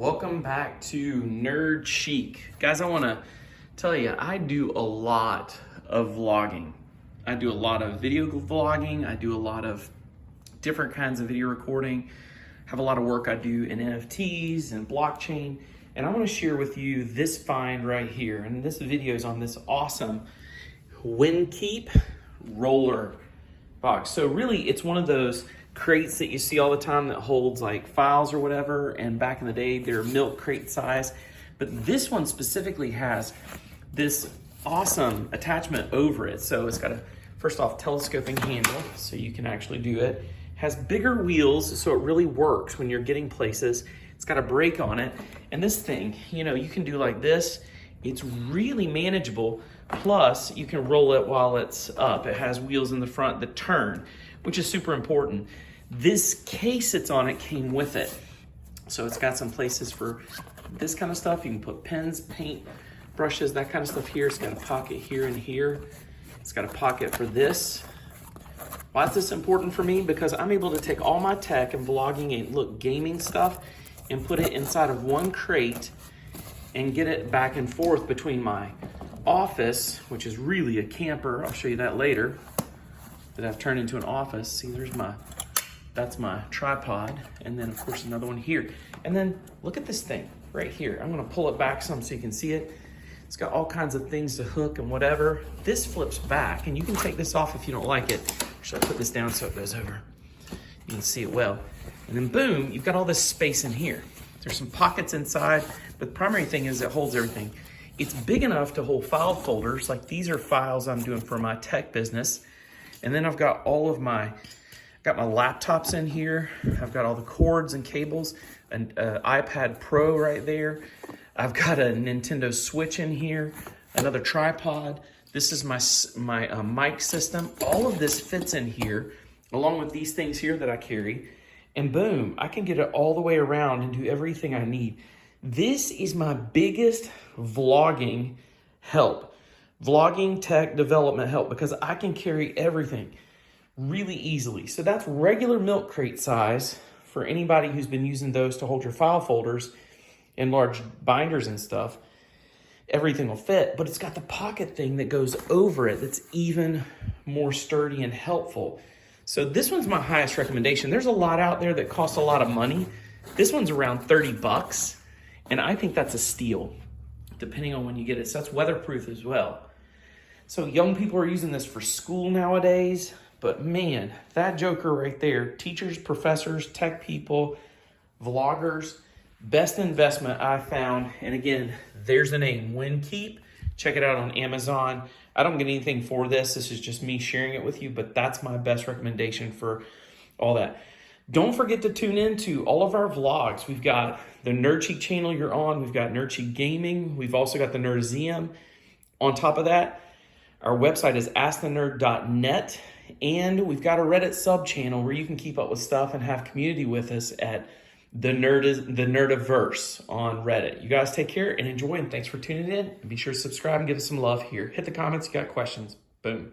Welcome back to Nerd Chic. Guys, I want to tell you, I do a lot of vlogging. I do a lot of video vlogging. I do a lot of different kinds of video recording. Have a lot of work I do in NFTs and blockchain. And I want to share with you this find right here. And this video is on this awesome Winkeep roller box. So really, it's one of those crates that you see all the time that holds like files or whatever, and back in the day they're milk crate size, but this one specifically has this awesome attachment over it. So it's got a, first off, telescoping handle so you can actually do it. Has bigger wheels so it really works when you're getting places. It's got a brake on it, and this thing, you know, you can do like this. It's really manageable, plus you can roll it while it's up. It has wheels in the front that turn, which is super important. This case that's on it came with it. So it's got some places for this kind of stuff. You can put pens, paint, brushes, that kind of stuff here. It's got a pocket here and here. It's got a pocket for this. Why is this important for me? Because I'm able to take all my tech and vlogging and gaming stuff and put it inside of one crate and get it back and forth between my office, which is really a camper. I'll show you that later, that I've turned into an office. See, that's my tripod. And then of course another one here. And then look at this thing right here. I'm gonna pull it back some so you can see it. It's got all kinds of things to hook and whatever. This flips back and you can take this off if you don't like it. Should I put this down so it goes over? You can see it well. And then boom, you've got all this space in here. There's some pockets inside, but the primary thing is it holds everything. It's big enough to hold file folders. Like these are files I'm doing for my tech business. And then I've got all of my laptops in here. I've got all the cords and cables, an iPad Pro right there. I've got a Nintendo Switch in here, another tripod. This is my mic system. All of this fits in here, along with these things here that I carry. And boom, I can get it all the way around and do everything I need. This is my biggest vlogging help. Vlogging tech development help, because I can carry everything really easily. So that's regular milk crate size for anybody who's been using those to hold your file folders and large binders and stuff. Everything will fit, but it's got the pocket thing that goes over it that's even more sturdy and helpful. So this one's my highest recommendation. There's a lot out there that cost a lot of money. This one's around 30 bucks, and I think that's a steal, depending on when you get it. So that's weatherproof as well. So young people are using this for school nowadays, but man, that joker right there, teachers, professors, tech people, vloggers, best investment I found. And again, there's the name, Winkeep. Check it out on Amazon. I don't get anything for this. This is just me sharing it with you, but that's my best recommendation for all that. Don't forget to tune in to all of our vlogs. We've got the Nerd Chic channel you're on. We've got Nerd Chic Gaming. We've also got the Nerdseum. On top of that, our website is askthenerd.net, and we've got a Reddit sub channel where you can keep up with stuff and have community with us at the Nerdiverse on Reddit. You guys take care and enjoy, and thanks for tuning in. And be sure to subscribe and give us some love here. Hit the comments if you got questions. Boom.